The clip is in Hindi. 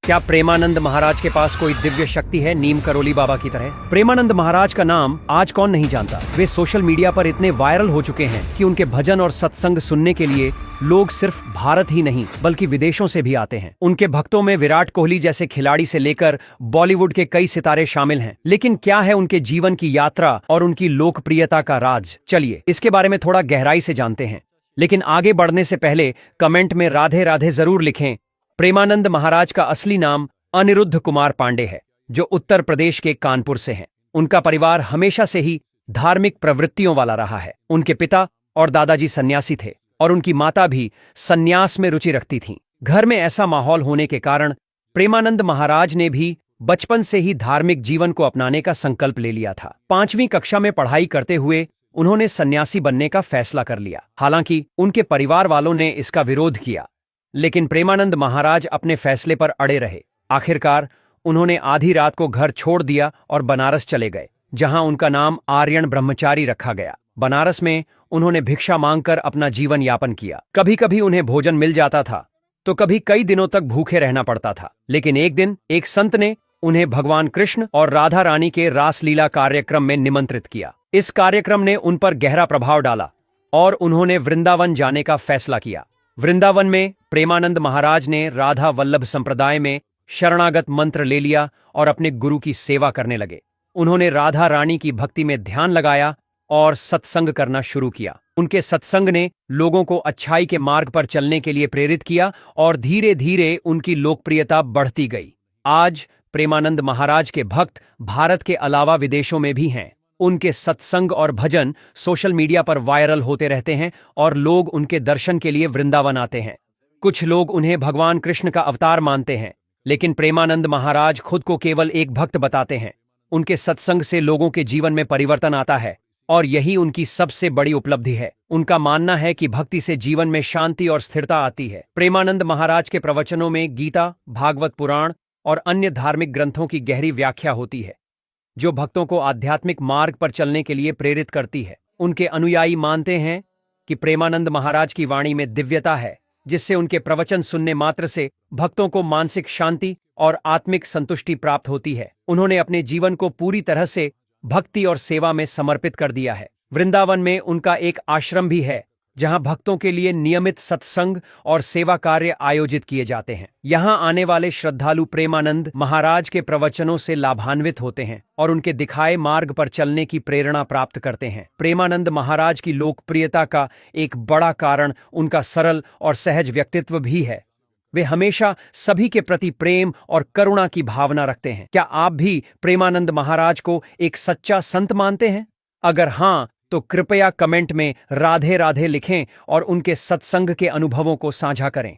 क्या प्रेमानंद महाराज के पास कोई दिव्य शक्ति है नीम करोली बाबा की तरह? प्रेमानंद महाराज का नाम आज कौन नहीं जानता। वे सोशल मीडिया पर इतने वायरल हो चुके हैं कि उनके भजन और सत्संग सुनने के लिए लोग सिर्फ भारत ही नहीं बल्कि विदेशों से भी आते हैं। उनके भक्तों में विराट कोहली जैसे खिलाड़ी से लेकर बॉलीवुड के कई सितारे शामिल हैं। लेकिन क्या है उनके जीवन की यात्रा और उनकी लोकप्रियता का राज? चलिए इसके बारे में थोड़ा गहराई से जानते हैं। लेकिन आगे बढ़ने से पहले कमेंट में राधे राधे जरूर लिखें। प्रेमानंद महाराज का असली नाम अनिरुद्ध कुमार पांडे है, जो उत्तर प्रदेश के कानपुर से हैं। उनका परिवार हमेशा से ही धार्मिक प्रवृत्तियों वाला रहा है। उनके पिता और दादाजी सन्यासी थे और उनकी माता भी सन्यास में रुचि रखती थीं। घर में ऐसा माहौल होने के कारण प्रेमानंद महाराज ने भी बचपन से ही धार्मिक जीवन को अपनाने का संकल्प ले लिया था। 5वीं कक्षा में पढ़ाई करते हुए उन्होंने सन्यासी बनने का फैसला कर लिया। हालांकि उनके परिवार वालों ने इसका विरोध किया, लेकिन प्रेमानंद महाराज अपने फैसले पर अड़े रहे। आखिरकार उन्होंने आधी रात को घर छोड़ दिया और बनारस चले गए, जहां उनका नाम आर्यन ब्रह्मचारी रखा गया। बनारस में उन्होंने भिक्षा मांगकर अपना जीवन यापन किया। कभी कभी उन्हें भोजन मिल जाता था तो कभी कई दिनों तक भूखे रहना पड़ता था। लेकिन एक दिन एक संत ने उन्हें भगवान कृष्ण और राधा रानी के रासलीला कार्यक्रम में निमंत्रित किया। इस कार्यक्रम ने उन पर गहरा प्रभाव डाला और उन्होंने वृंदावन जाने का फैसला किया। वृंदावन में प्रेमानंद महाराज ने राधा वल्लभ संप्रदाय में शरणागत मंत्र ले लिया और अपने गुरु की सेवा करने लगे। उन्होंने राधा रानी की भक्ति में ध्यान लगाया और सत्संग करना शुरू किया। उनके सत्संग ने लोगों को अच्छाई के मार्ग पर चलने के लिए प्रेरित किया और धीरे धीरे उनकी लोकप्रियता बढ़ती गई। आज प्रेमानंद महाराज के भक्त भारत के अलावा विदेशों में भी हैं। उनके सत्संग और भजन सोशल मीडिया पर वायरल होते रहते हैं और लोग उनके दर्शन के लिए वृंदावन आते हैं। कुछ लोग उन्हें भगवान कृष्ण का अवतार मानते हैं, लेकिन प्रेमानंद महाराज खुद को केवल एक भक्त बताते हैं। उनके सत्संग से लोगों के जीवन में परिवर्तन आता है और यही उनकी सबसे बड़ी उपलब्धि है। उनका मानना है कि भक्ति से जीवन में शांति और स्थिरता आती है। प्रेमानंद महाराज के प्रवचनों में गीता, भागवत पुराण और अन्य धार्मिक ग्रंथों की गहरी व्याख्या होती है, जो भक्तों को आध्यात्मिक मार्ग पर चलने के लिए प्रेरित करती है। उनके अनुयायी मानते हैं कि प्रेमानंद महाराज की वाणी में दिव्यता है, जिससे उनके प्रवचन सुनने मात्र से भक्तों को मानसिक शांति और आत्मिक संतुष्टि प्राप्त होती है। उन्होंने अपने जीवन को पूरी तरह से भक्ति और सेवा में समर्पित कर दिया है। वृंदावन में उनका एक आश्रम भी है, जहां भक्तों के लिए नियमित सत्संग और सेवा कार्य आयोजित किए जाते हैं। यहां आने वाले श्रद्धालु प्रेमानंद महाराज के प्रवचनों से लाभान्वित होते हैं और उनके दिखाए मार्ग पर चलने की प्रेरणा प्राप्त करते हैं। प्रेमानंद महाराज की लोकप्रियता का एक बड़ा कारण उनका सरल और सहज व्यक्तित्व भी है। वे हमेशा सभी के प्रति प्रेम और करुणा की भावना रखते हैं। क्या आप भी प्रेमानंद महाराज को एक सच्चा संत मानते हैं? अगर हां, तो कृपया कमेंट में राधे राधे लिखें और उनके सत्संग के अनुभवों को साझा करें।